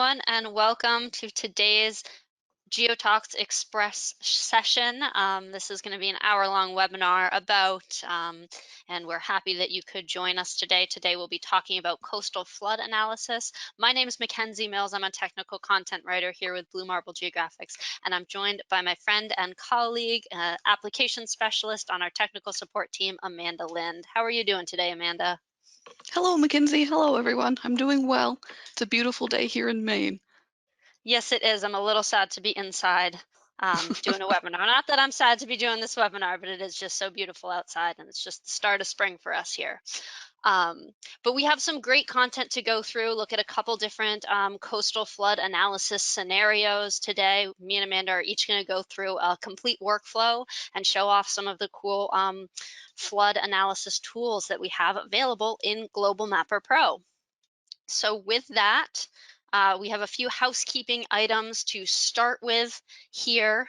everyone, and welcome to today's GeoTalks Express session. This is going to be an hour-long webinar about, and we're happy that you could join us today. Today we'll be talking about coastal flood analysis. My name is Mackenzie Mills. I'm a technical content writer here with Blue Marble Geographics, and I'm joined by my friend and colleague, application specialist on our technical support team, Amanda Lind. How are you doing today, Amanda? Hello, Mackenzie. Hello, everyone. I'm doing well. It's a beautiful day here in Maine. Yes, it is. I'm a little sad to be inside doing a webinar. Not that I'm sad to be doing this webinar, but it is just so beautiful outside, and it's just the start of spring for us here. But we have some great content to go through, look at a couple different coastal flood analysis scenarios today. Me and Amanda are each going to go through a complete workflow and show off some of the cool flood analysis tools that we have available in Global Mapper Pro. So with that, we have a few housekeeping items to start with here.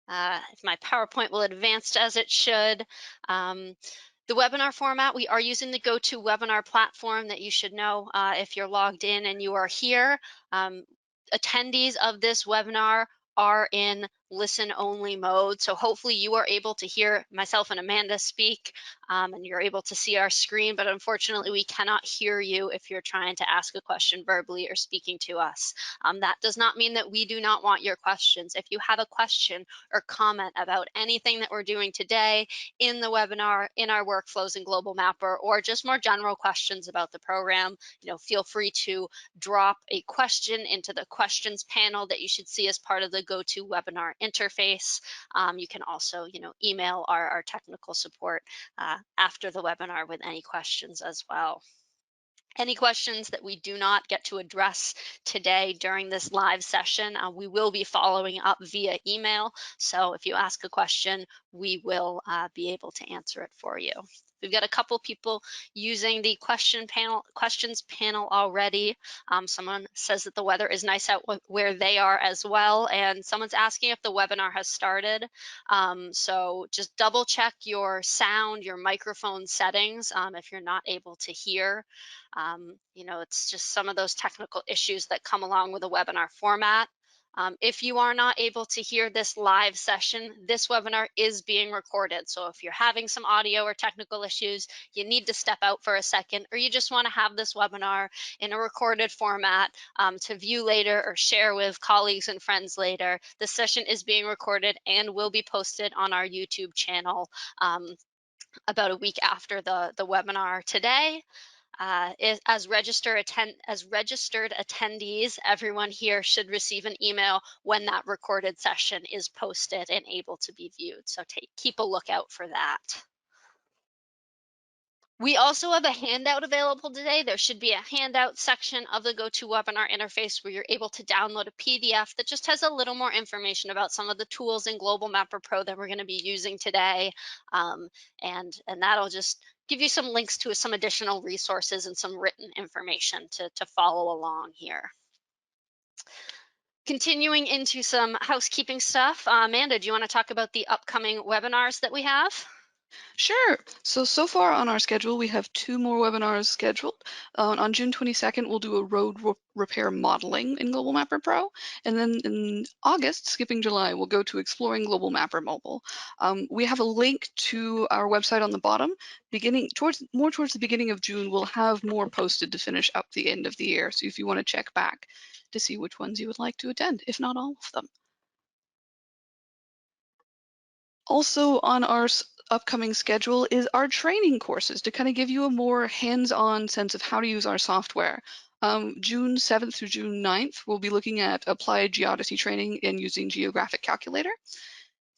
If my PowerPoint will advance as it should. The webinar format, we are using the GoToWebinar platform that you should know if you're logged in and you are here. Attendees of this webinar are in listen-only mode. So hopefully you are able to hear myself and Amanda speak and you're able to see our screen, but unfortunately we cannot hear you if you're trying to ask a question verbally or speaking to us. That does not mean that we do not want your questions. If you have a question or comment about anything that we're doing today in the webinar, in our workflows in Global Mapper, or just more general questions about the program, feel free to drop a question into the questions panel that you should see as part of the GoToWebinar interface. You can also, email our technical support after the webinar with any questions as well. Any questions that we do not get to address today during this live session, we will be following up via email. So if you ask a question, we will be able to answer it for you. We've got a couple people using the questions panel already. Someone says that the weather is nice out where they are as well, and someone's asking if the webinar has started. So just double check your sound, your microphone settings if you're not able to hear. It's just some of those technical issues that come along with a webinar format. If you are not able to hear this live session, this webinar is being recorded. So if you're having some audio or technical issues, you need to step out for a second, or you just want to have this webinar in a recorded format to view later or share with colleagues and friends later, the session is being recorded and will be posted on our YouTube channel about a week after the webinar today. As registered attendees, everyone here should receive an email when that recorded session is posted and able to be viewed. So keep a lookout for that. We also have a handout available today. There should be a handout section of the GoToWebinar interface where you're able to download a PDF that just has a little more information about some of the tools in Global Mapper Pro that we're going to be using today. And that'll just give you some links to some additional resources and some written information to follow along here. Continuing into some housekeeping stuff, Amanda, do you want to talk about the upcoming webinars that we have? Sure. So far on our schedule, we have 2 more webinars scheduled. On June 22nd, we'll do a road repair modeling in Global Mapper Pro. And then in August, skipping July, we'll go to exploring Global Mapper Mobile. We have a link to our website on the bottom. Towards the beginning of June, we'll have more posted to finish up the end of the year. So if you want to check back to see which ones you would like to attend, if not all of them. Also on our upcoming schedule is our training courses to kind of give you a more hands-on sense of how to use our software. June 7th through June 9th, we'll be looking at applied geodesy training and using Geographic Calculator.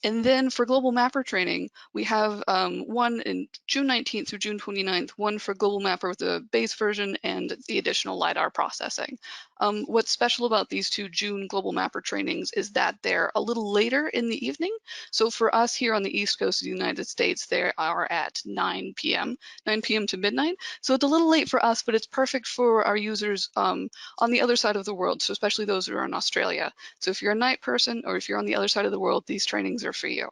And then for Global Mapper training, we have one in June 19th through June 29th, one for Global Mapper with the base version and the additional LiDAR processing. What's special about these 2 June Global Mapper trainings is that they're a little later in the evening. So for us here on the East Coast of the United States, they are at 9 p.m. to midnight. So it's a little late for us, but it's perfect for our users on the other side of the world, so especially those who are in Australia. So if you're a night person or if you're on the other side of the world, these trainings are for you.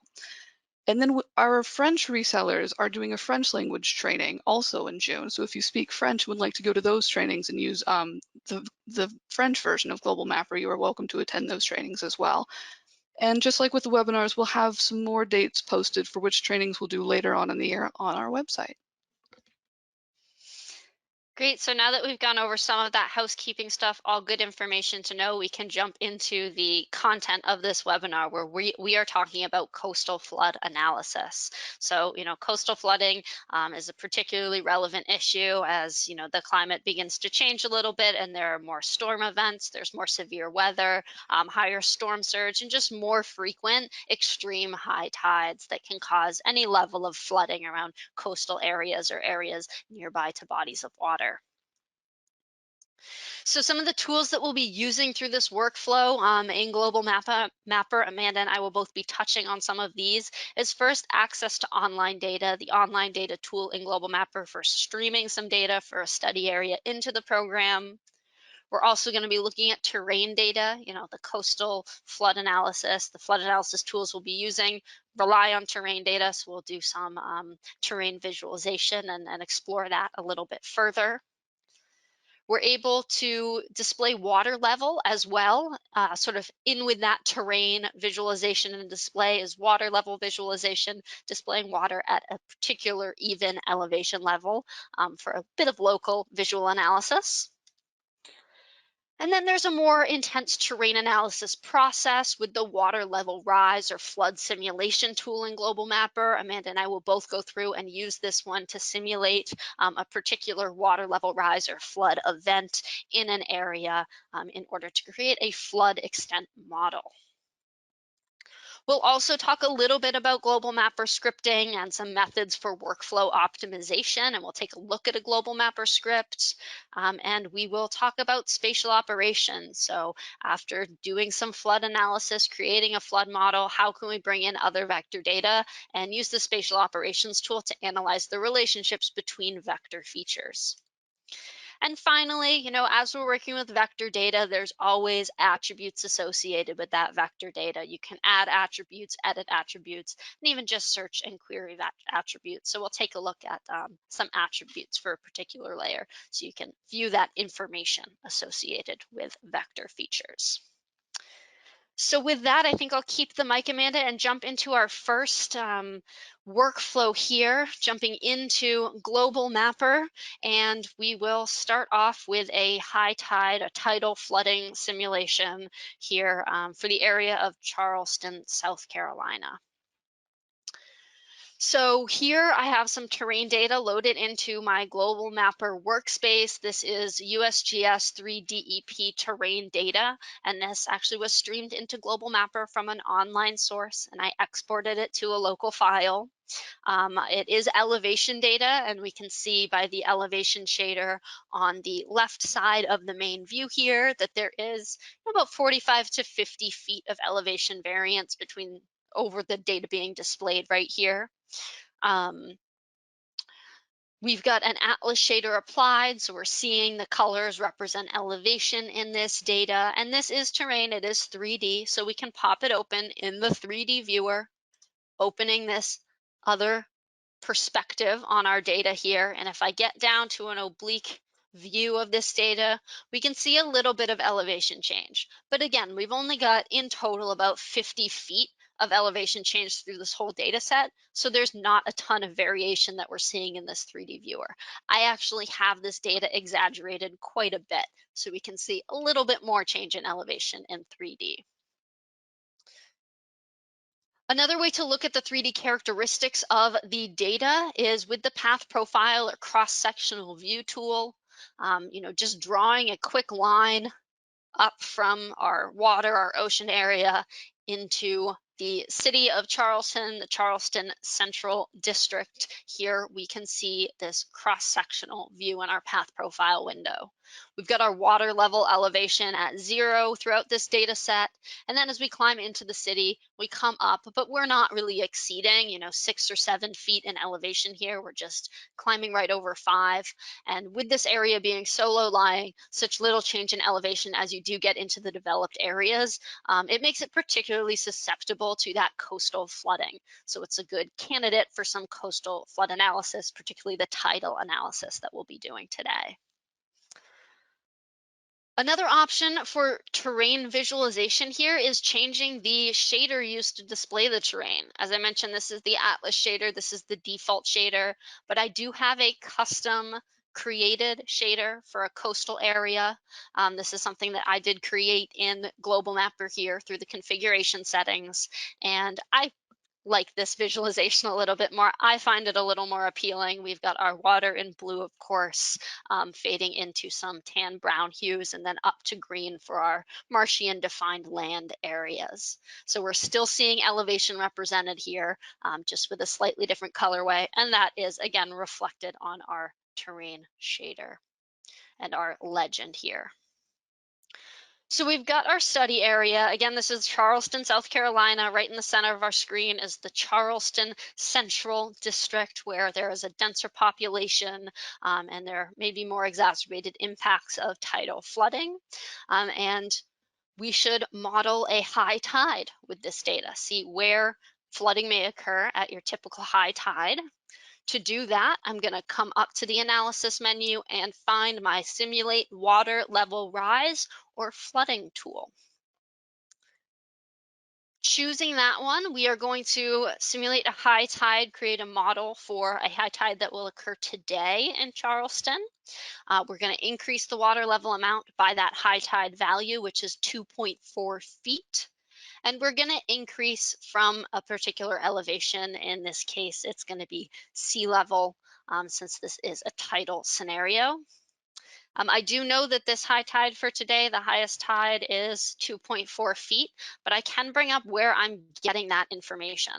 And then our French resellers are doing a French language training also in June. So if you speak French and would like to go to those trainings and use the French version of Global Mapper, you are welcome to attend those trainings as well. And just like with the webinars, we'll have some more dates posted for which trainings we'll do later on in the year on our website. Great. So now that we've gone over some of that housekeeping stuff, all good information to know, we can jump into the content of this webinar where we are talking about coastal flood analysis. So, coastal flooding is a particularly relevant issue as, the climate begins to change a little bit and there are more storm events, there's more severe weather, higher storm surge, and just more frequent extreme high tides that can cause any level of flooding around coastal areas or areas nearby to bodies of water. So some of the tools that we'll be using through this workflow in Global Mapper, Amanda and I will both be touching on some of these, is first access to online data, the online data tool in Global Mapper for streaming some data for a study area into the program. We're also going to be looking at terrain data, the coastal flood analysis. The flood analysis tools we'll be using rely on terrain data, so we'll do some terrain visualization and explore that a little bit further. We're able to display water level as well, sort of in with that terrain visualization and display is water level visualization, displaying water at a particular even elevation level for a bit of local visual analysis. And then there's a more intense terrain analysis process with the water level rise or flood simulation tool in Global Mapper. Amanda and I will both go through and use this one to simulate a particular water level rise or flood event in an area in order to create a flood extent model. We'll also talk a little bit about Global Mapper scripting and some methods for workflow optimization, and we'll take a look at a Global Mapper script, and we will talk about spatial operations. So after doing some flood analysis, creating a flood model, how can we bring in other vector data and use the spatial operations tool to analyze the relationships between vector features? And finally, as we're working with vector data, there's always attributes associated with that vector data. You can add attributes, edit attributes, and even just search and query that attribute. So we'll take a look at some attributes for a particular layer so you can view that information associated with vector features. So with that, I think I'll keep the mic, Amanda, and jump into our first workflow here, jumping into Global Mapper. And we will start off with a high tide, a tidal flooding simulation here for the area of Charleston, South Carolina. So here I have some terrain data loaded into my Global Mapper workspace. This is USGS 3DEP terrain data, and this actually was streamed into Global Mapper from an online source, and I exported it to a local file. It is elevation data, and we can see by the elevation shader on the left side of the main view here that there is about 45 to 50 feet of elevation variance over the data being displayed right here. We've got an atlas shader applied, so we're seeing the colors represent elevation in this data. And this is terrain, it is 3D, so we can pop it open in the 3D viewer, opening this other perspective on our data here. And if I get down to an oblique view of this data, we can see a little bit of elevation change. But again, we've only got in total about 50 feet of elevation change through this whole data set. So there's not a ton of variation that we're seeing in this 3D viewer. I actually have this data exaggerated quite a bit, so we can see a little bit more change in elevation in 3D. Another way to look at the 3D characteristics of the data is with the path profile or cross-sectional view tool. Just drawing a quick line up from our water, our ocean area into the city of Charleston, the Charleston Central District. Here we can see this cross-sectional view in our path profile window. We've got our water level elevation at 0 throughout this data set. And then as we climb into the city, we come up, but we're not really exceeding, 6 or 7 feet in elevation here. We're just climbing right over 5. And with this area being so low lying, such little change in elevation as you do get into the developed areas, it makes it particularly susceptible vulnerable to that coastal flooding. So it's a good candidate for some coastal flood analysis, particularly the tidal analysis that we'll be doing today. Another option for terrain visualization here is changing the shader used to display the terrain. As I mentioned, this is the Atlas shader. This is the default shader, but I do have a custom created shader for a coastal area. This is something that I did create in Global Mapper here through the configuration settings, and I like this visualization a little bit more. I find it a little more appealing. We've got our water in blue, of course, fading into some tan brown hues, and then up to green for our marshy and defined land areas. So we're still seeing elevation represented here, just with a slightly different colorway, and that is again reflected on our terrain shader and our legend here. So we've got our study area. Again, this is Charleston, South Carolina. Right in the center of our screen is the Charleston Central District, where there is a denser population and there may be more exacerbated impacts of tidal flooding. And we should model a high tide with this data, see where flooding may occur at your typical high tide. To do that, I'm going to come up to the analysis menu and find my simulate water level rise or flooding tool. Choosing that one, we are going to simulate a high tide, create a model for a high tide that will occur today in Charleston. We're going to increase the water level amount by that high tide value, which is 2.4 feet. And we're going to increase from a particular elevation. In this case, it's going to be sea level, since this is a tidal scenario. I do know that this high tide for today, the highest tide is 2.4 feet, but I can bring up where I'm getting that information.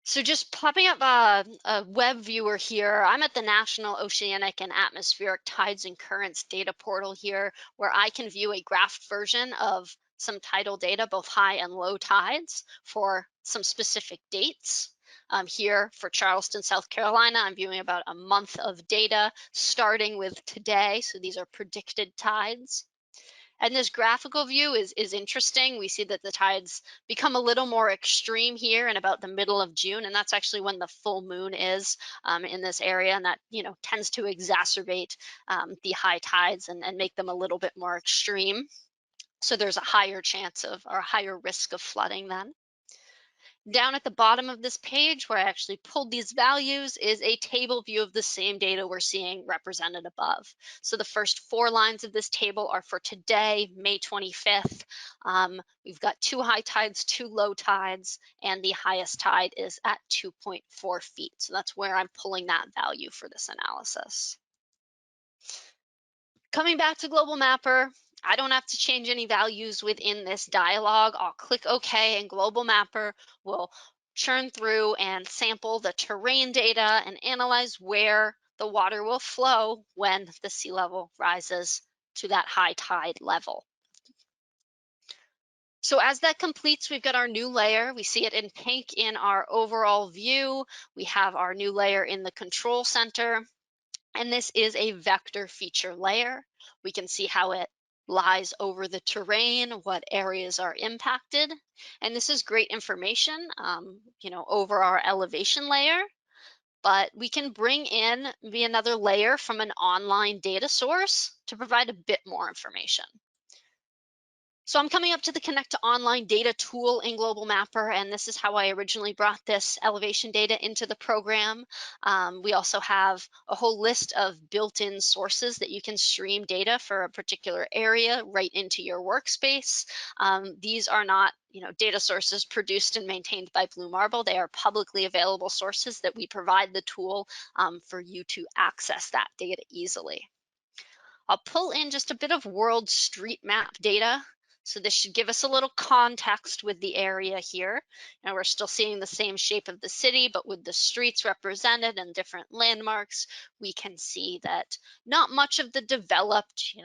So just popping up a web viewer here, I'm at the National Oceanic and Atmospheric Tides and Currents data portal here, where I can view a graphed version of some tidal data, both high and low tides for some specific dates. Here for Charleston, South Carolina, I'm viewing about a month of data starting with today. So these are predicted tides. And this graphical view is interesting. We see that the tides become a little more extreme here in about the middle of June, and that's actually when the full moon is in this area, and that tends to exacerbate the high tides and make them a little bit more extreme. So there's a higher chance of, or a higher risk of flooding then. Down at the bottom of this page, where I actually pulled these values, is a table view of the same data we're seeing represented above. So the first 4 lines of this table are for today, May 25th. We've got 2 high tides, 2 low tides, and the highest tide is at 2.4 feet. So that's where I'm pulling that value for this analysis. Coming back to Global Mapper, I don't have to change any values within this dialog. I'll click OK, and Global Mapper will churn through and sample the terrain data and analyze where the water will flow when the sea level rises to that high tide level. So as that completes, we've got our new layer. We see it in pink in our overall view. We have our new layer in the control center. And this is a vector feature layer. We can see how it lies over the terrain, what areas are impacted. And this is great information, over our elevation layer. But we can bring in maybe another layer from an online data source to provide a bit more information. So I'm coming up to the Connect to Online data tool in Global Mapper, and this is how I originally brought this elevation data into the program. We also have a whole list of built-in sources that you can stream data for a particular area right into your workspace. These are not data sources produced and maintained by Blue Marble. They are publicly available sources that we provide the tool for you to access that data easily. I'll pull in just a bit of world street map data. So this should give us a little context with the area here. Now we're still seeing the same shape of the city, but with the streets represented and different landmarks, we can see that not much of the developed,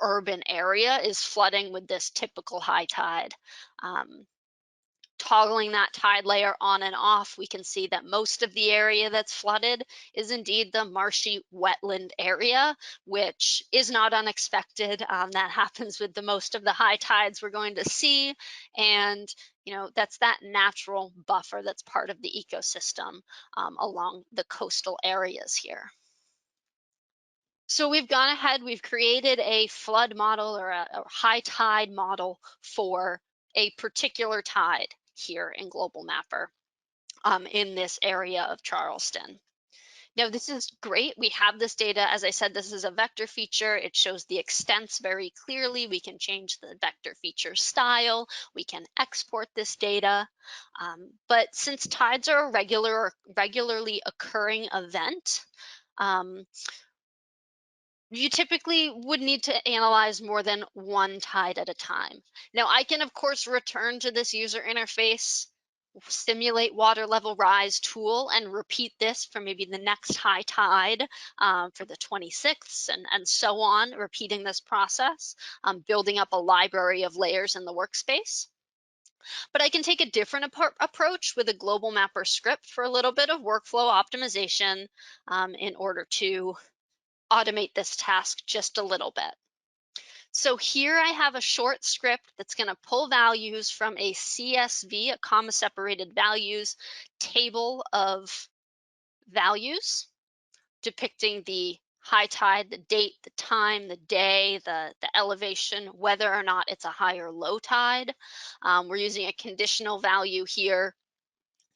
urban area is flooding with this typical high tide. toggling that tide layer on and off, we can see that most of the area that's flooded is indeed the marshy wetland area, which is not unexpected. That happens with the most of the high tides we're going to see. And, that's that natural buffer that's part of the ecosystem along the coastal areas here. So we've gone ahead, we've created a flood model or a high tide model for a particular tide here in Global Mapper in this area of Charleston. Now, this is great. We have this data. As I said, this is a vector feature. It shows the extents very clearly. We can change the vector feature style. We can export this data. But since tides are a regularly occurring event, you typically would need to analyze more than one tide at a time. Now, I can, of course, return to this user interface, simulate water level rise tool, and repeat this for maybe the next high tide for the 26th and so on, repeating this process, building up a library of layers in the workspace. But I can take a different approach with a global mapper script for a little bit of workflow optimization in order to automate this task just a little bit. So here I have a short script that's going to pull values from a CSV, a comma separated values table of values depicting the high tide, the date, the time, the day, the elevation, whether or not it's a high or low tide. We're using a conditional value here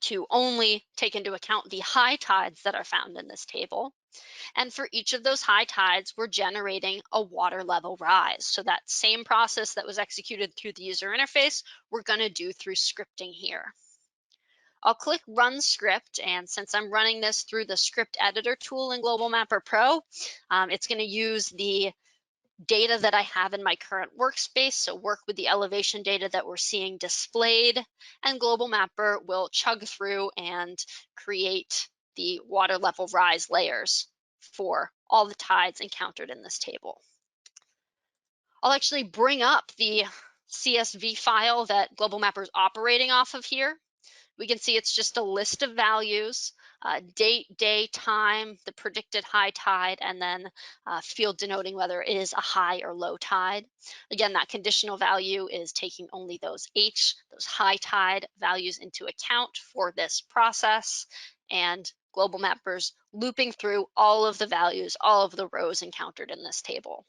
to only take into account the high tides that are found in this table. And for each of those high tides, we're generating a water level rise. So that same process that was executed through the user interface, we're going to do through scripting here. I'll click Run Script, and since I'm running this through the script editor tool in Global Mapper Pro, it's going to use the data that I have in my current workspace, so work with the elevation data that we're seeing displayed, and Global Mapper will chug through and create the water level rise layers for all the tides encountered in this table. I'll actually bring up the CSV file that Global Mapper is operating off of here. We can see it's just a list of values, date, day, time, the predicted high tide, and then field denoting whether it is a high or low tide. Again, that conditional value is taking only those high tide values into account for this process, and Global Mapper's looping through all of the values, all of the rows encountered in this table.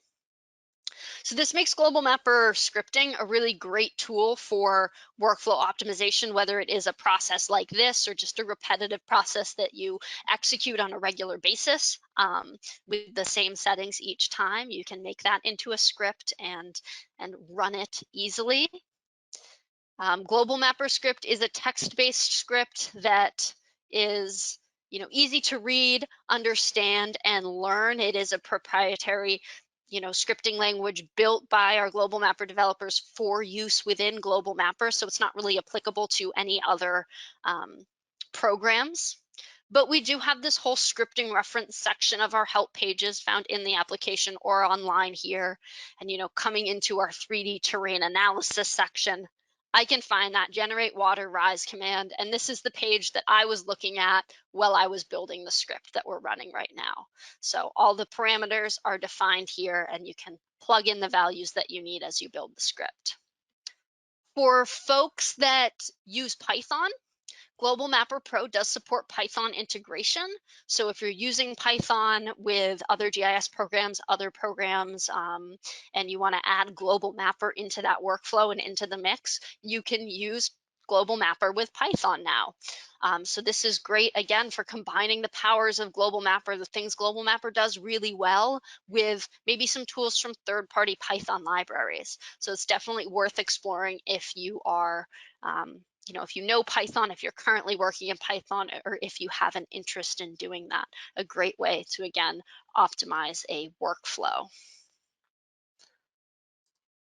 So this makes Global Mapper scripting a really great tool for workflow optimization, whether it is a process like this or just a repetitive process that you execute on a regular basis with the same settings each time. You can make that into a script and run it easily. Global Mapper script is a text-based script that is easy to read, understand, and learn. It is a proprietary scripting language built by our Global Mapper developers for use within Global Mapper, so it's not really applicable to any other programs. But we do have this whole scripting reference section of our help pages found in the application or online here. And coming into our 3D terrain analysis section, I can find that generate water rise command, and this is the page that I was looking at while I was building the script that we're running right now. So all the parameters are defined here, and you can plug in the values that you need as you build the script. For folks that use Python, Global Mapper Pro does support Python integration. So if you're using Python with other GIS programs, and you want to add Global Mapper into that workflow and into the mix, you can use Global Mapper with Python now. So this is great, again, for combining the powers of Global Mapper, the things Global Mapper does really well, with maybe some tools from third-party Python libraries. So it's definitely worth exploring if you are if you know Python, if you're currently working in Python, or if you have an interest in doing that, a great way to, again, optimize a workflow.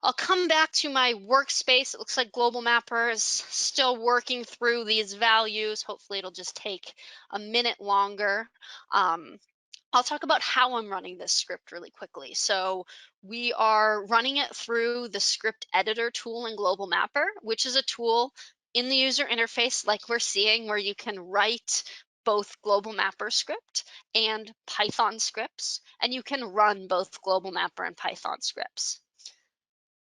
I'll come back to my workspace. It looks like Global Mapper is still working through these values. Hopefully it'll just take a minute longer. I'll talk about how I'm running this script really quickly. So we are running it through the script editor tool in Global Mapper, which is a tool in the user interface, like we're seeing, where you can write both global mapper script and Python scripts, and you can run both global mapper and Python scripts.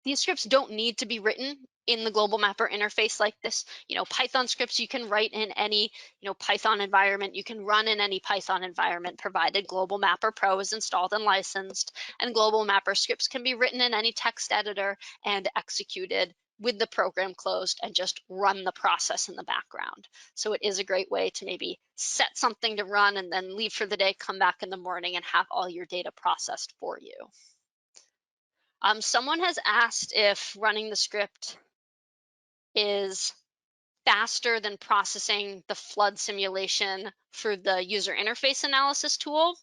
These scripts don't need to be written in the global mapper interface like this. Python scripts you can write in any, Python environment. You can run in any Python environment, provided Global Mapper Pro is installed and licensed. And global mapper scripts can be written in any text editor and executed with the program closed and just run the process in the background. So it is a great way to maybe set something to run and then leave for the day, come back in the morning and have all your data processed for you. Someone has asked if running the script is faster than processing the flood simulation for the user interface analysis tool.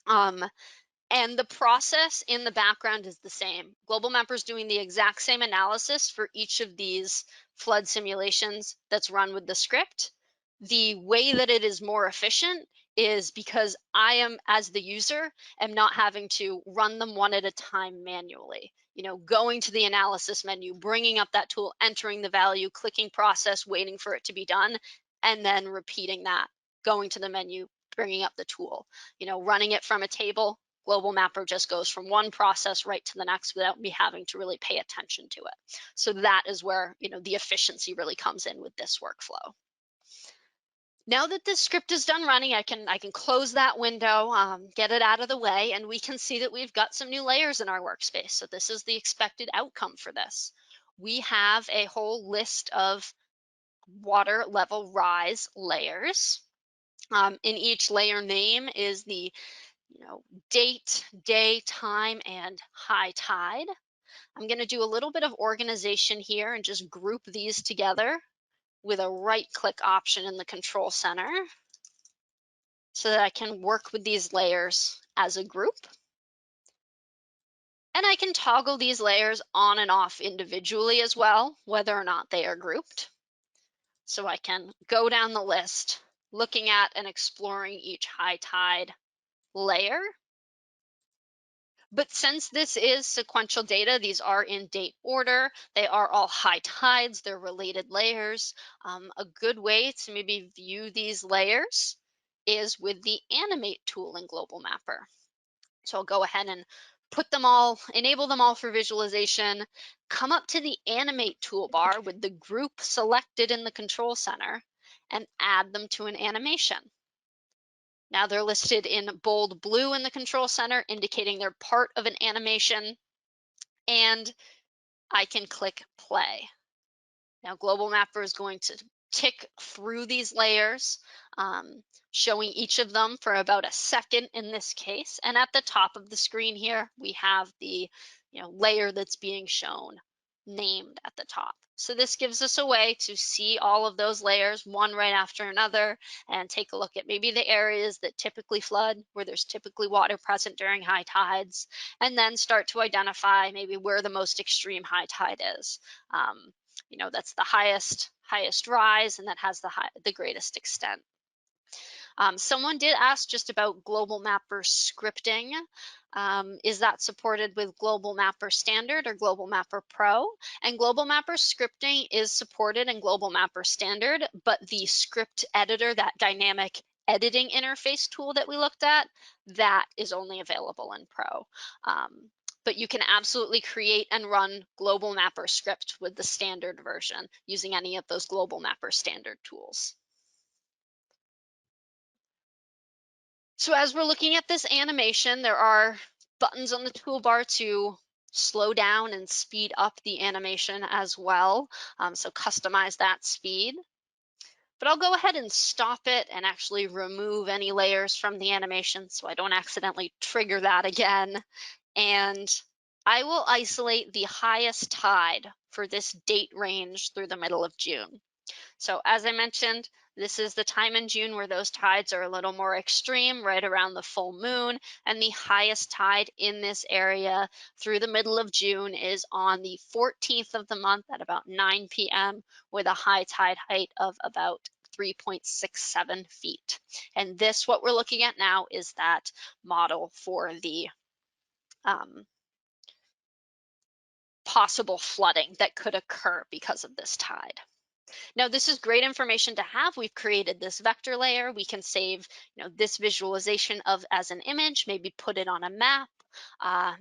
And the process in the background is the same. Global Mapper is doing the exact same analysis for each of these flood simulations that's run with the script. The way that it is more efficient is because I am, as the user, am not having to run them one at a time manually. Going to the analysis menu, bringing up that tool, entering the value, clicking process, waiting for it to be done, and then repeating that, going to the menu, bringing up the tool. Running it from a table, Global Mapper just goes from one process right to the next without me having to really pay attention to it. So that is where, the efficiency really comes in with this workflow. Now that this script is done running, I can close that window, get it out of the way, and we can see that we've got some new layers in our workspace. So this is the expected outcome for this. We have a whole list of water level rise layers. In each layer name is the date, day, time, and high tide. I'm going to do a little bit of organization here and just group these together with a right-click option in the control center so that I can work with these layers as a group. And I can toggle these layers on and off individually as well, whether or not they are grouped. So I can go down the list, looking at and exploring each high tide layer. But since this is sequential data, these are in date order, they are all high tides, they're related layers. A good way to maybe view these layers is with the animate tool in Global Mapper. So I'll go ahead and put them all, enable them all for visualization, come up to the animate toolbar with the group selected in the control center and add them to an animation. Now they're listed in bold blue in the control center, indicating they're part of an animation, and I can click play. Now Global Mapper is going to tick through these layers, showing each of them for about a second in this case. And at the top of the screen here, we have the layer that's being shown named at the top. So this gives us a way to see all of those layers one right after another and take a look at maybe the areas that typically flood, where there's typically water present during high tides, and then start to identify maybe where the most extreme high tide is. That's the highest rise and that has the greatest extent. Someone did ask just about Global Mapper scripting. Is that supported with Global Mapper Standard or Global Mapper Pro? And Global Mapper scripting is supported in Global Mapper Standard, but the script editor, that dynamic editing interface tool that we looked at, that is only available in Pro. But you can absolutely create and run Global Mapper script with the standard version using any of those Global Mapper standard tools. So as we're looking at this animation, there are buttons on the toolbar to slow down and speed up the animation as well. So customize that speed. But I'll go ahead and stop it and actually remove any layers from the animation so I don't accidentally trigger that again. And I will isolate the highest tide for this date range through the middle of June. So as I mentioned, this is the time in June where those tides are a little more extreme, right around the full moon. And the highest tide in this area through the middle of June is on the 14th of the month at about 9 p.m. with a high tide height of about 3.67 feet. And this, what we're looking at now, is that model for the possible flooding that could occur because of this tide. Now, this is great information to have. We've created this vector layer. We can save, this visualization of as an image, maybe put it on a map,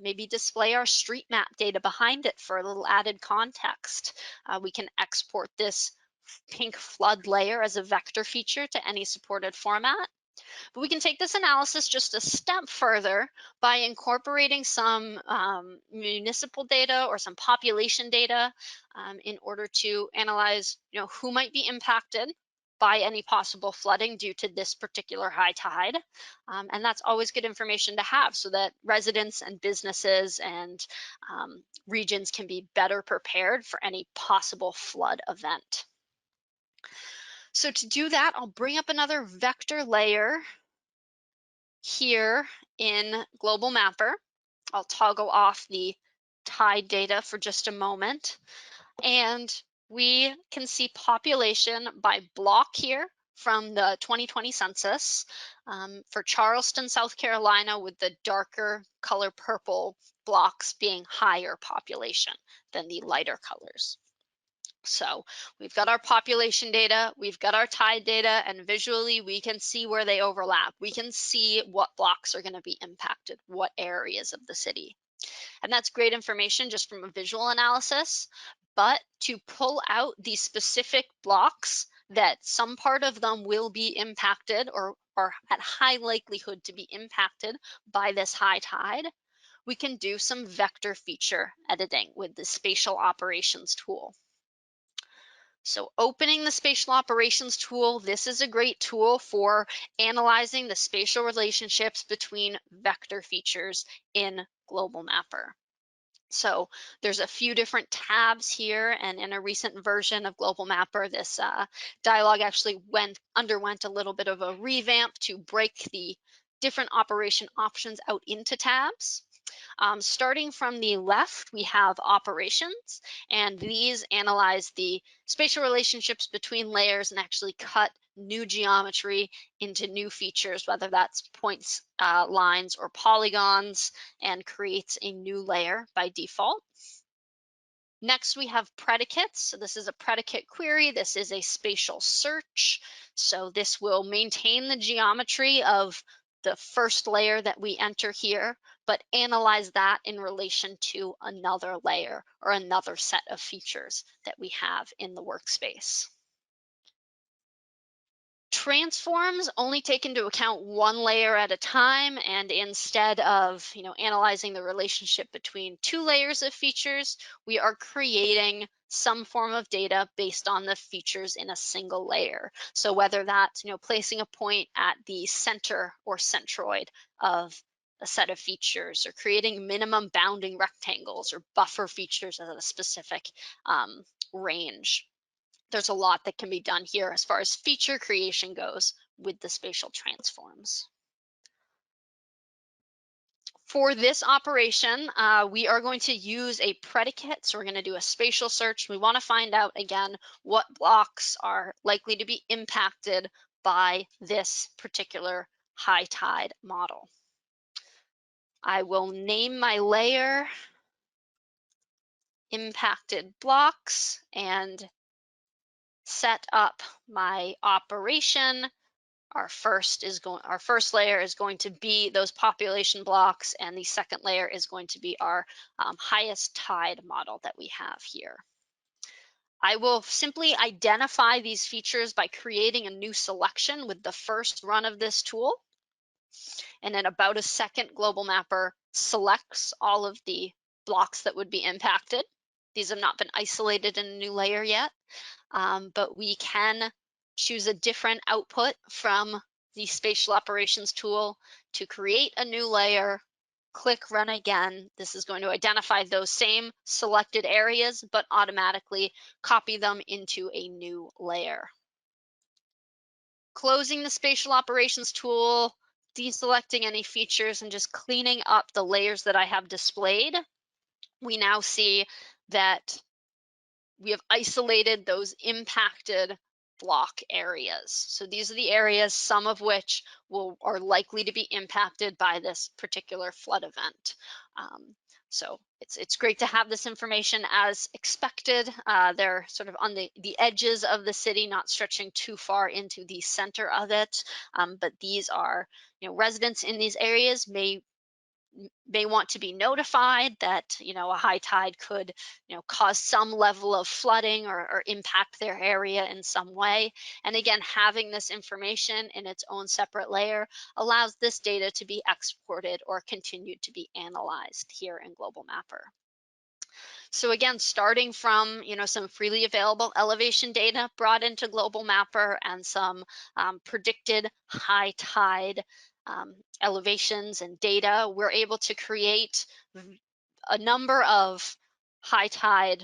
maybe display our street map data behind it for a little added context. We can export this pink flood layer as a vector feature to any supported format. But we can take this analysis just a step further by incorporating some municipal data or some population data in order to analyze, who might be impacted by any possible flooding due to this particular high tide. And that's always good information to have so that residents and businesses and regions can be better prepared for any possible flood event. So to do that, I'll bring up another vector layer here in Global Mapper. I'll toggle off the tide data for just a moment. And we can see population by block here from the 2020 census for Charleston, South Carolina, with the darker color purple blocks being higher population than the lighter colors. So we've got our population data, we've got our tide data, and visually we can see where they overlap. We can see what blocks are going to be impacted, what areas of the city. And that's great information just from a visual analysis. But to pull out these specific blocks that some part of them will be impacted or are at high likelihood to be impacted by this high tide, we can do some vector feature editing with the spatial operations tool. So opening the spatial operations tool, this is a great tool for analyzing the spatial relationships between vector features in Global Mapper. So there's a few different tabs here, and in a recent version of Global Mapper, this dialog actually underwent a little bit of a revamp to break the different operation options out into tabs. Starting from the left, we have operations, and these analyze the spatial relationships between layers and actually cut new geometry into new features, whether that's points, lines, or polygons, and creates a new layer by default. Next, we have predicates. So this is a predicate query. This is a spatial search. So this will maintain the geometry of the first layer that we enter here, but analyze that in relation to another layer or another set of features that we have in the workspace. Transforms only take into account one layer at a time, and instead of analyzing the relationship between two layers of features, we are creating some form of data based on the features in a single layer. So whether that's placing a point at the center or centroid of a set of features, or creating minimum bounding rectangles or buffer features at a specific range. There's a lot that can be done here as far as feature creation goes with the spatial transforms. For this operation, we are going to use a predicate. So we're going to do a spatial search. We want to find out, again, what blocks are likely to be impacted by this particular high tide model. I will name my layer impacted blocks and set up my operation. Our first layer is going to be those population blocks, and the second layer is going to be our highest tide model that we have here. I will simply identify these features by creating a new selection with the first run of this tool. And in about a second, Global Mapper selects all of the blocks that would be impacted. These have not been isolated in a new layer yet, but we can choose a different output from the spatial operations tool to create a new layer. Click run again. This is going to identify those same selected areas, but automatically copy them into a new layer. Closing the spatial operations tool, deselecting any features, and just cleaning up the layers that I have displayed. We now see that we have isolated those impacted block areas. So these are the areas, some of which are likely to be impacted by this particular flood event. So it's great to have this information as expected. They're sort of on the edges of the city, not stretching too far into the center of it. But these are, residents in these areas may want to be notified that a high tide could cause some level of flooding or impact their area in some way. And again, having this information in its own separate layer allows this data to be exported or continued to be analyzed here in Global Mapper. So again, starting from some freely available elevation data brought into Global Mapper and some predicted high tide elevations and data, we're able to create a number of high tide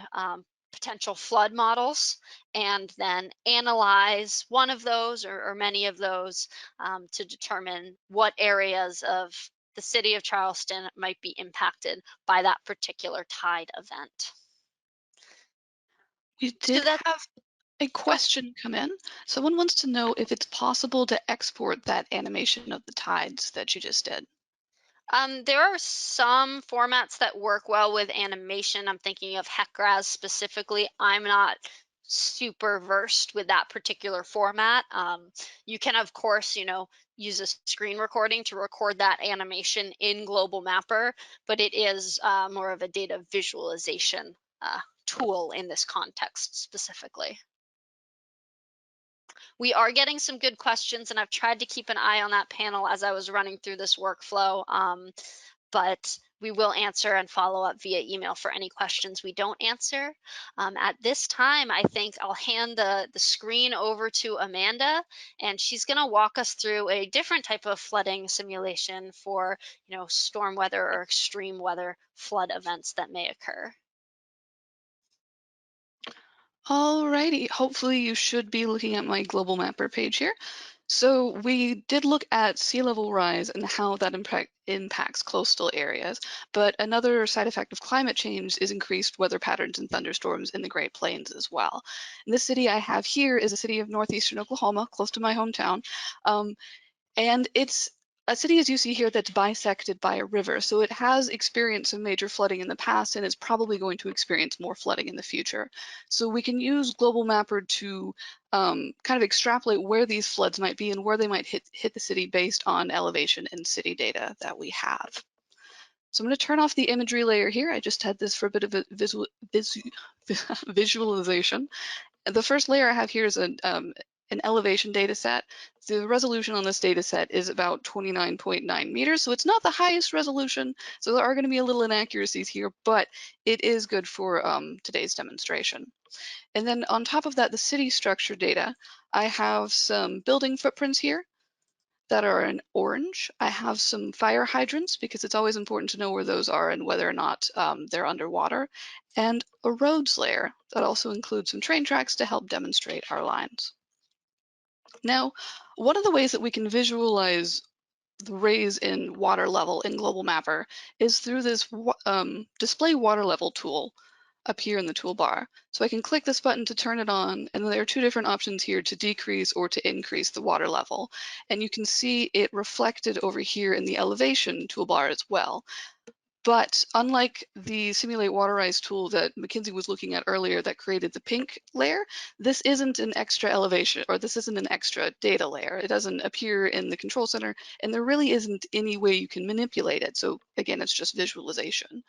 potential flood models and then analyze one of those or many of those to determine what areas of the city of Charleston might be impacted by that particular tide event. We So did that, have a oh, question come in. Someone wants to know if it's possible to export that animation of the tides that you just did. there are some formats that work well with animation. I'm thinking of HECRAS specifically. I'm not super versed with that particular format. You can, of course, use a screen recording to record that animation in Global Mapper, but it is more of a data visualization tool in this context specifically. We are getting some good questions, and I've tried to keep an eye on that panel as I was running through this workflow. But we will answer and follow up via email for any questions we don't answer. At this time, I think I'll hand the screen over to Amanda, and she's going to walk us through a different type of flooding simulation for storm weather or extreme weather flood events that may occur. Alrighty, hopefully you should be looking at my global mapper page here. So we did look at sea level rise and how that impacts coastal areas, but another side effect of climate change is increased weather patterns and thunderstorms in the Great Plains as well. And this city I have here is a city of northeastern Oklahoma, close to my hometown. And it's a city, as you see here, that's bisected by a river. So it has experienced some major flooding in the past and is probably going to experience more flooding in the future. So we can use Global Mapper to kind of extrapolate where these floods might be and where they might hit the city based on elevation and city data that we have. So I'm going to turn off the imagery layer here. I just had this for a bit of a visualization. The first layer I have here is an elevation data set. The resolution on this data set is about 29.9 meters, so it's not the highest resolution, so there are going to be a little inaccuracies here, but it is good for today's demonstration. And then on top of that, the city structure data, I have some building footprints here that are in orange. I have some fire hydrants because it's always important to know where those are and whether or not they're underwater, and a roads layer that also includes some train tracks to help demonstrate our lines. Now, one of the ways that we can visualize the raise in water level in Global Mapper is through this display water level tool up here in the toolbar. So I can click this button to turn it on, and there are two different options here to decrease or to increase the water level. And you can see it reflected over here in the elevation toolbar as well. But unlike the simulate water rise tool that Mackenzie was looking at earlier that created the pink layer, this isn't an extra elevation, or this isn't an extra data layer. It doesn't appear in the control center, and there really isn't any way you can manipulate it. So again, it's just visualization.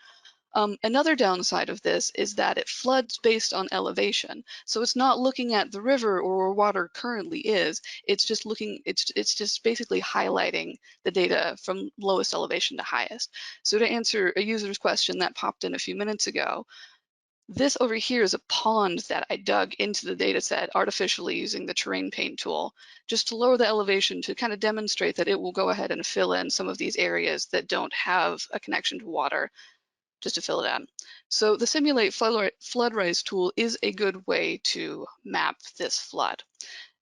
Another downside of this is that it floods based on elevation. So it's not looking at the river or where water currently is. It's just it's just basically highlighting the data from lowest elevation to highest. So to answer a user's question that popped in a few minutes ago, this over here is a pond that I dug into the data set artificially using the terrain paint tool, just to lower the elevation to kind of demonstrate that it will go ahead and fill in some of these areas that don't have a connection to water, just to fill it in. So the simulate flood rise tool is a good way to map this flood.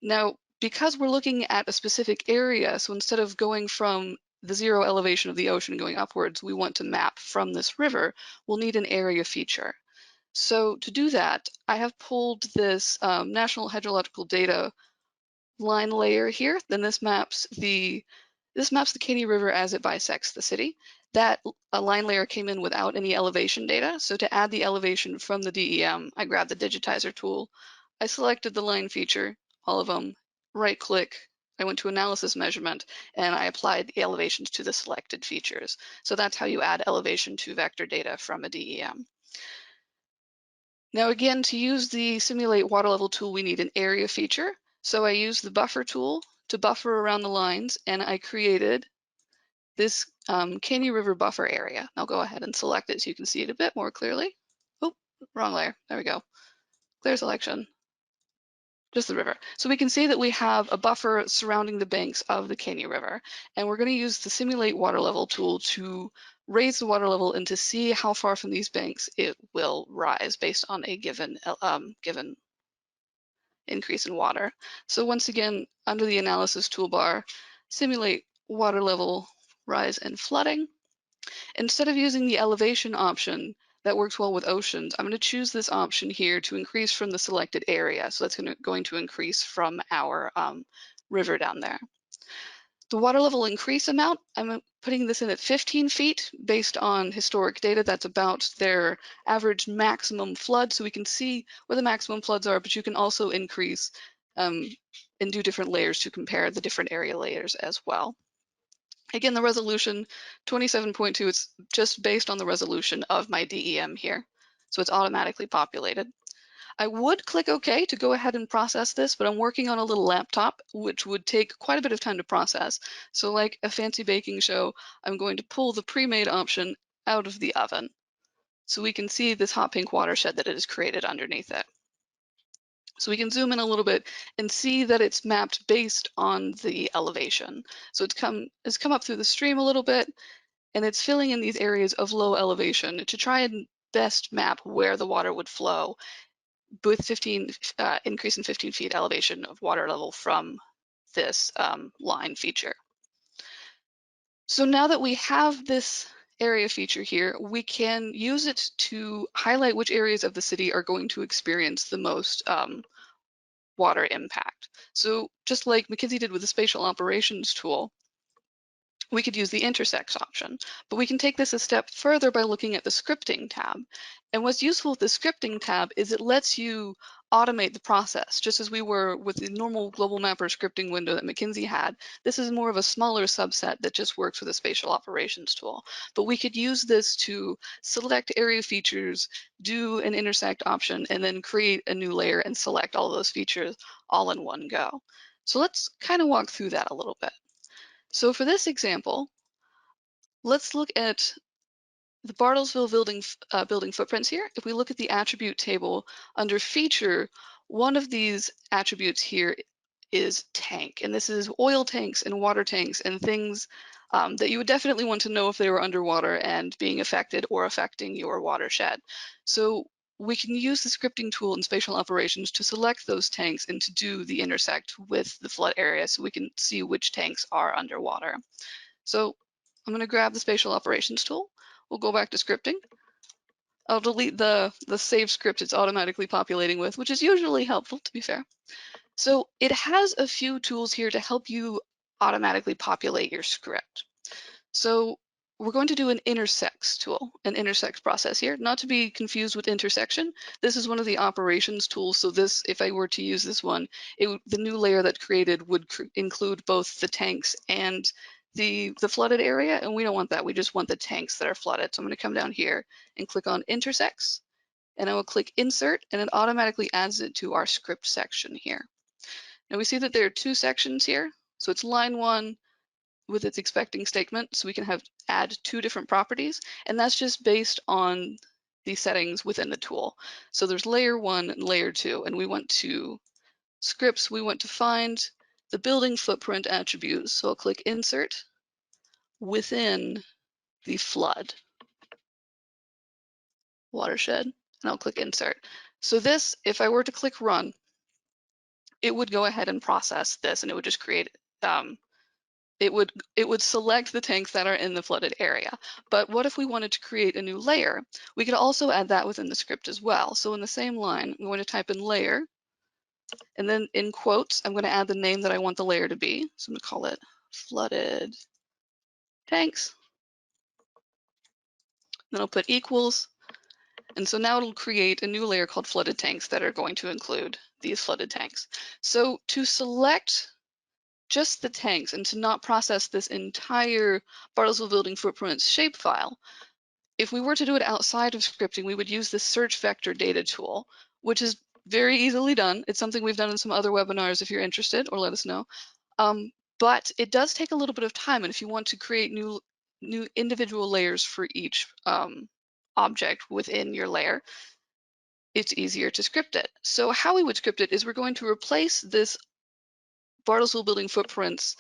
Now, because we're looking at a specific area, so instead of going from the zero elevation of the ocean going upwards, we want to map from this river, we'll need an area feature. So to do that, I have pulled this National Hydrological Data line layer here. Then this maps the This maps the Caney River as it bisects the city. That line layer came in without any elevation data, so to add the elevation from the DEM, I grabbed the digitizer tool. I selected the line feature, all of them, right click, I went to analysis measurement, and I applied the elevations to the selected features. So that's how you add elevation to vector data from a DEM. Now again, to use the simulate water level tool, we need an area feature. So I used the buffer tool to buffer around the lines, and I created this Caney River buffer area. I'll go ahead and select it so you can see it a bit more clearly. Oh, wrong layer. There we go. Clear selection. Just the river. So we can see that we have a buffer surrounding the banks of the Caney River, and we're going to use the simulate water level tool to raise the water level and to see how far from these banks it will rise based on a given increase in water. So once again, under the analysis toolbar, simulate water level rise and flooding. Instead of using the elevation option that works well with oceans, I'm going to choose this option here to increase from the selected area. So that's going to increase from our river down there. The water level increase amount, I'm putting this in at 15 feet based on historic data. That's about their average maximum flood. So we can see where the maximum floods are, but you can also increase and do different layers to compare the different area layers as well. Again, the resolution 27.2, it's just based on the resolution of my DEM here. So it's automatically populated. I would click OK to go ahead and process this, but I'm working on a little laptop, which would take quite a bit of time to process. So like a fancy baking show, I'm going to pull the pre-made option out of the oven so we can see this hot pink watershed that it has created underneath it. So we can zoom in a little bit and see that it's mapped based on the elevation. So it's come up through the stream a little bit, and it's filling in these areas of low elevation to try and best map where the water would flow with 15 increase in 15 feet elevation of water level from this line feature. So now that we have this area feature here, we can use it to highlight which areas of the city are going to experience the most water impact. So just like McKinsey did with the spatial operations tool, we could use the intersects option, but we can take this a step further by looking at the scripting tab. And what's useful with the scripting tab is it lets you automate the process, just as we were with the normal global mapper scripting window that McKinsey had. This is more of a smaller subset that just works with a spatial operations tool. But we could use this to select area features, do an intersect option, and then create a new layer and select all those features all in one go. So let's kind of walk through that a little bit. So for this example, let's look at the Bartlesville building footprints here. If we look at the attribute table under feature, one of these attributes here is tank, and this is oil tanks and water tanks and things that you would definitely want to know if they were underwater and being affected or affecting your watershed. So we can use the scripting tool in spatial operations to select those tanks and to do the intersect with the flood area so we can see which tanks are underwater. So I'm going to grab the spatial operations tool. We'll go back to scripting. I'll delete the save script it's automatically populating with, which is usually helpful, to be fair. So it has a few tools here to help you automatically populate your script. So we're going to do an intersects tool, an intersects process here, not to be confused with intersection. This is one of the operations tools. So this, if I were to use this one, the new layer that created would include both the tanks and the flooded area, and we don't want that. We just want the tanks that are flooded. So I'm going to come down here and click on intersects, and I will click insert, and it automatically adds it to our script section here. Now we see that there are two sections here. So it's line 1 with its expecting statement, so we can add two different properties, and that's just based on the settings within the tool. So there's layer 1 and layer 2, and we want to scripts, we want to find the building footprint attributes. So I'll click insert within the flood watershed, and I'll click insert. So this, if I were to click run, it would go ahead and process this, and it would just create it would select the tanks that are in the flooded area. But what if we wanted to create a new layer? We could also add that within the script as well. So in the same line, I'm going to type in layer, and then in quotes, I'm going to add the name that I want the layer to be. So I'm going to call it flooded tanks. Then I'll put equals. And so now it'll create a new layer called flooded tanks that are going to include these flooded tanks. So to select just the tanks and to not process this entire Bartlesville building footprints shapefile, if we were to do it outside of scripting, we would use the search vector data tool, which is very easily done. It's something we've done in some other webinars if you're interested, or let us know. But it does take a little bit of time, and if you want to create new individual layers for each object within your layer, it's easier to script it. So how we would script it is we're going to replace this Bartlesville building footprints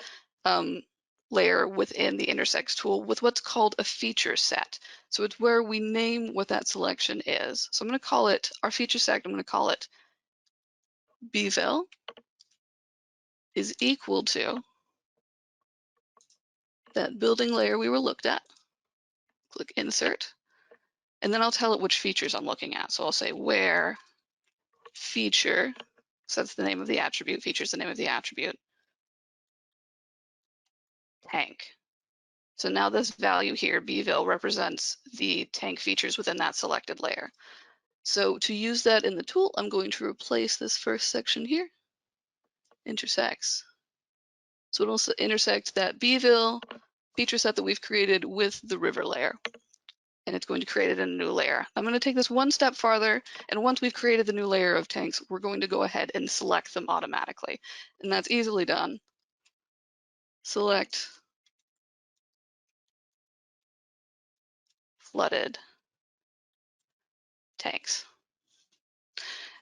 layer within the intersects tool with what's called a feature set. So it's where we name what that selection is. So I'm going to call it our feature set. I'm going to call it Bville is equal to that building layer we were looked at. Click insert, and then I'll tell it which features I'm looking at. So I'll say where feature, so that's the name of the attribute, feature is the name of the attribute, tank. So now this value here, Bville, represents the tank features within that selected layer. So to use that in the tool, I'm going to replace this first section here, intersects. So it'll intersect that Bville feature set that we've created with the river layer. And it's going to create it in a new layer. I'm going to take this one step farther, and once we've created the new layer of tanks, we're going to go ahead and select them automatically. And that's easily done. Select flooded tanks.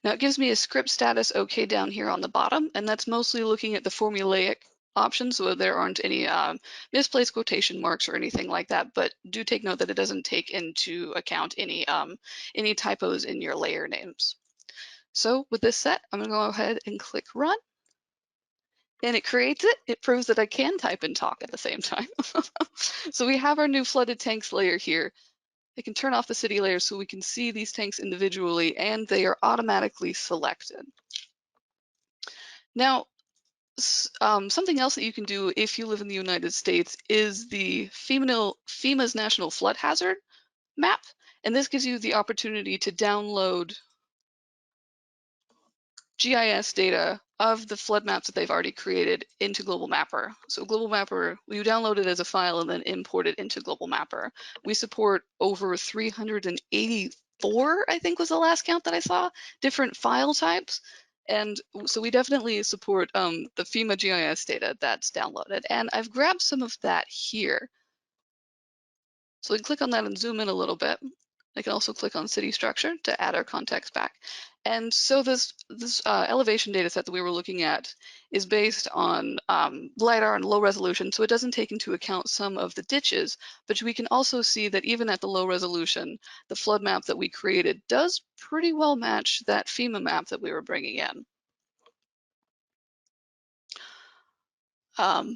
Now it gives me a script status OK down here on the bottom, and that's mostly looking at the formulaic options, so there aren't any misplaced quotation marks or anything like that, but do take note that it doesn't take into account any typos in your layer names. So with this set, I'm going to go ahead and click Run, and it creates it. It proves that I can type and talk at the same time. So we have our new flooded tanks layer here. I can turn off the city layer so we can see these tanks individually, and they are automatically selected. Now, something else that you can do if you live in the United States is the FEMA's National Flood Hazard map, and this gives you the opportunity to download GIS data of the flood maps that they've already created into Global Mapper. So Global Mapper, you download it as a file and then import it into Global Mapper. We support over 384, I think was the last count that I saw, different file types. And so we definitely support the FEMA GIS data that's downloaded. And I've grabbed some of that here. So we can click on that and zoom in a little bit. I can also click on city structure to add our context back. And so this elevation data set that we were looking at is based on LiDAR and low resolution, so it doesn't take into account some of the ditches, but we can also see that even at the low resolution, the flood map that we created does pretty well match that FEMA map that we were bringing in.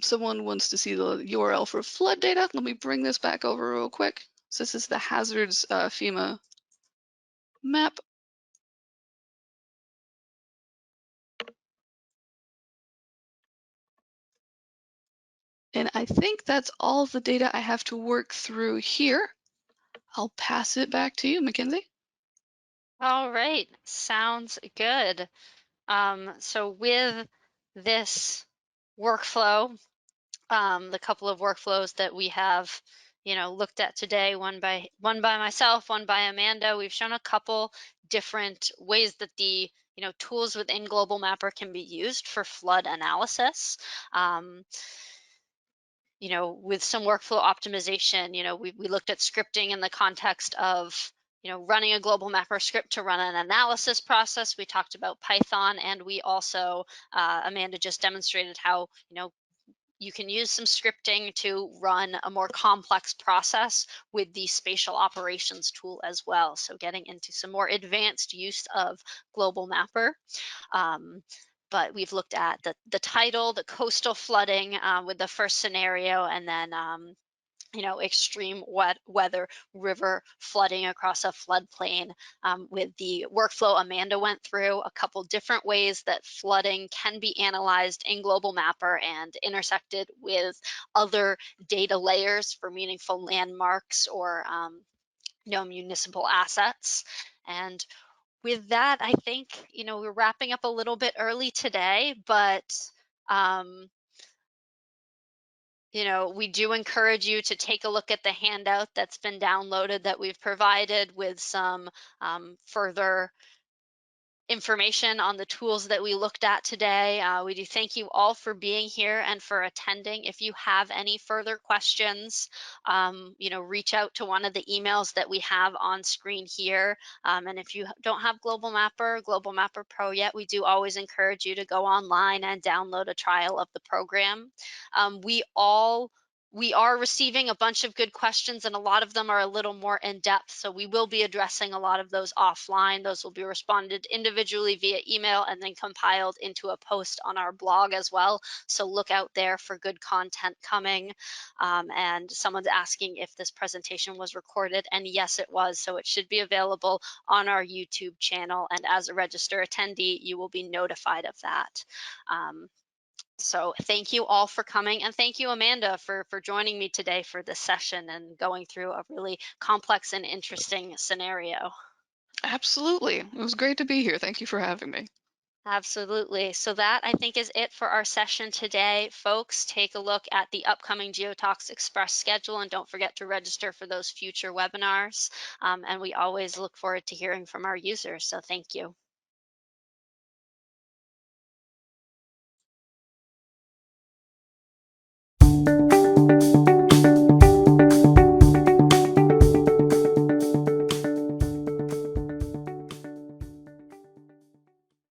Someone wants to see the URL for flood data. Let me bring this back over real quick. So this is the hazards FEMA map. And I think that's all the data I have to work through here. I'll pass it back to you, Mackenzie. All right, sounds good. So with this workflow, the couple of workflows that we have, looked at today, one by myself, one by Amanda, we've shown a couple different ways that the tools within Global Mapper can be used for flood analysis. With some workflow optimization, we looked at scripting in the context of running a Global Mapper script to run an analysis process. We talked about Python, and we also Amanda just demonstrated how you can use some scripting to run a more complex process with the spatial operations tool as well. So getting into some more advanced use of Global Mapper. But we've looked at the tidal, the coastal flooding with the first scenario, and then extreme weather, river flooding across a floodplain. With the workflow Amanda went through, a couple different ways that flooding can be analyzed in Global Mapper and intersected with other data layers for meaningful landmarks or municipal assets. And with that, I think, we're wrapping up a little bit early today, but um, we do encourage you to take a look at the handout that's been downloaded that we've provided with some further information on the tools that we looked at today. We do thank you all for being here and for attending. If you have any further questions, reach out to one of the emails that we have on screen here. And if you don't have Global Mapper Pro yet, we do always encourage you to go online and download a trial of the program. We are receiving a bunch of good questions, and a lot of them are a little more in depth. So we will be addressing a lot of those offline. Those will be responded individually via email and then compiled into a post on our blog as well. So look out there for good content coming. And someone's asking if this presentation was recorded, and yes, it was. So it should be available on our YouTube channel. And as a register attendee, you will be notified of that. So thank you all for coming, and thank you, Amanda, for joining me today for this session and going through a really complex and interesting scenario. Absolutely. It was great to be here. Thank you for having me. Absolutely. So that, I think, is it for our session today. Folks, take a look at the upcoming GeoTalks Express schedule, and don't forget to register for those future webinars. And we always look forward to hearing from our users. So thank you.